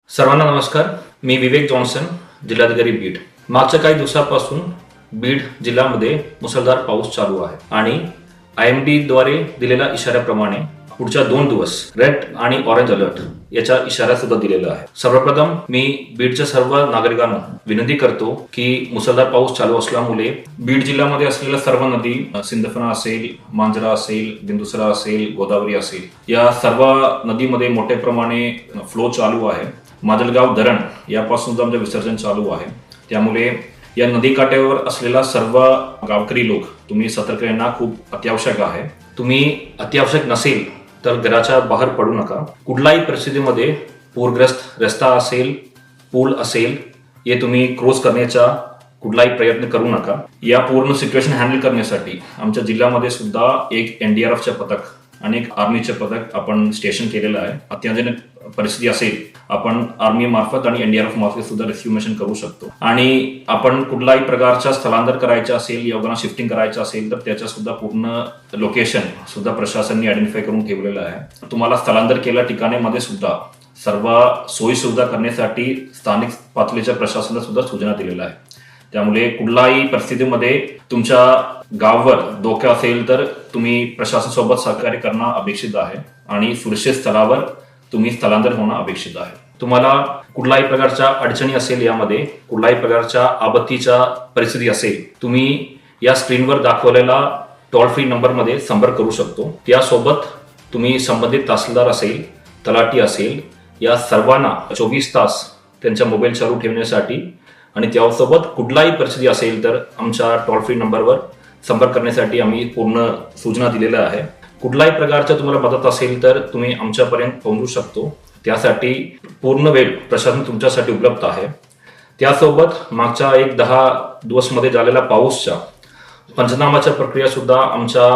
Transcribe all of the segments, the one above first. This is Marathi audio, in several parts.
सर्वांना नमस्कार. मी विवेक जॉन्सन, जिल्हाधिकारी बीड. मागच्या काही दिवसापासून बीड जिल्ह्यामध्ये मुसळधार पाऊस चालू आहे आणि IMD द्वारे दिलेल्या इशाऱ्याप्रमाणे पुढच्या 2 दिवस रेड आणि ऑरेंज अलर्ट याचा इशारा सुद्धा दिलेला आहे. सर्वप्रथम मी बीडच्या सर्व नागरिकांना विनंती करतो की मुसळधार पाऊस चालू असल्यामुळे बीड जिल्ह्यामध्ये असलेल्या सर्व नदी, सिंदफणा असेल, मांजरा असेल, बिंदुसरा असेल, गोदावरी असेल, या सर्व नदीमध्ये मोठ्या प्रमाणे फ्लो चालू आहे. माजलगाव धरण यापासून आमचं विसर्जन चालू आहे. त्यामुळे या नदीकाठावर असलेला सर्व गावकरी लोक तुम्ही सतर्क राहणं खूप अत्यावश्यक आहे. तुम्ही अत्यावश्यक नसेल तर घराच्या बाहेर पडू नका. कुठल्याही परिस्थितीमध्ये पूरग्रस्त रस्ता असेल, पूल असेल, हे तुम्ही क्रॉस करण्याचा कुठलाही प्रयत्न करू नका. या पूर्ण सिच्युएशन हँडल करण्यासाठी आमच्या जिल्ह्यामध्ये सुद्धा एक NDRFचं पथक आणि एक आर्मीचे पथक आपण स्टेशन केलेलं आहे. अत्याधुनिक परिस्थिती असेल आपण आर्मी मार्फत आणि NDRF मार्फत सुद्धा रेस्क्यू मिशन करू शकतो. आणि आपण कुठल्याही प्रकारचा स्थलांतर करायचं असेल, योजना शिफ्टिंग करायचं असेल तर त्याच्या सुद्धा पूर्ण लोकेशन सुद्धा प्रशासनाने आयडेंटिफाय करून ठेवलेलं आहे. तुम्हाला स्थलांतर केल्या ठिकाणामध्ये सुद्धा सर्व सोयी सुविधा करण्यासाठी स्थानिक पातळीच्या प्रशासनाला सुद्धा सूचना दिलेल्या आहे. त्यामुळे कुठल्याही परिस्थितीमध्ये तुमच्या गावावर धोका असेल तर तुम्ही प्रशासनासोबत सहकार्य करणं अपेक्षित आहे आणि सुरक्षित स्थळावर तुम्ही स्थलांतर होणं अपेक्षित आहे. तुम्हाला कुठल्याही प्रकारच्या अडचणी असेल, यामध्ये कुठल्याही प्रकारच्या आपत्तीच्या परिस्थिती असेल, तुम्ही या स्क्रीनवर दाखवलेला टोल फ्री नंबरमध्ये संपर्क करू शकतो. त्यासोबत तुम्ही संबंधित तहसीलदार असेल, तलाठी असेल, या सर्वांना 24 तास त्यांच्या मोबाईल चालू ठेवण्यासाठी आणि त्यासोबत कुठलाही परिस्थिती असेल तर आमच्या टोल फ्री नंबरवर संपर्क करण्यासाठी आम्ही पूर्ण सूचना दिलेल्या आहे. कुठल्याही प्रकारच्या तुम्हाला मदत असेल तर तुम्ही आमच्यापर्यंत पोहोचू शकतो. त्यासाठी पूर्ण वेळ प्रशासन तुमच्यासाठी उपलब्ध आहे. त्यासोबत मागच्या 10 दिवसमध्ये झालेल्या पाऊसच्या पंचनामाच्या प्रक्रिया सुद्धा आमच्या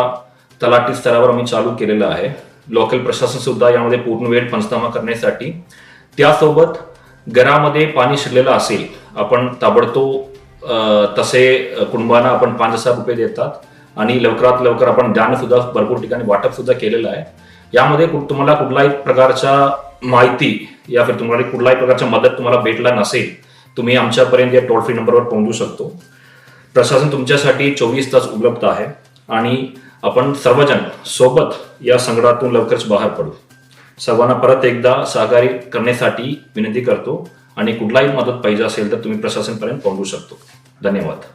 तलाठी स्तरावर आम्ही चालू केलेलं आहे. लोकल प्रशासन सुद्धा यामध्ये पूर्ण वेळ पंचनामा करण्यासाठी. त्यासोबत घरामध्ये पाणी शिरलेलं असेल, आपण ताबडतोब तसे कुटुंबांना आपण 5,000 रुपये देतात आणि लवकरात लवकर आपण धान्य सुद्धा भरपूर ठिकाणी वाटप सुद्धा केलेलं आहे. यामध्ये तुम्हाला कुठल्याही प्रकारच्या माहिती या फिर तुम्हाला कुठल्याही प्रकारच्या मदत तुम्हाला भेटला नसेल, तुम्ही आमच्यापर्यंत या टोल फ्री नंबरवर पोहोचू शकतो. प्रशासन तुमच्यासाठी 24 तास उपलब्ध आहे आणि आपण सर्वजण सोबत या संकटातून लवकरच बाहेर पडू. सर्वांना परत एकदा सहकार्य करण्यासाठी विनंती करतो आणि कुठलाही मदत पाहिजे असेल तर तुम्ही प्रशासनपर्यंत पोहोचू शकतो. धन्यवाद.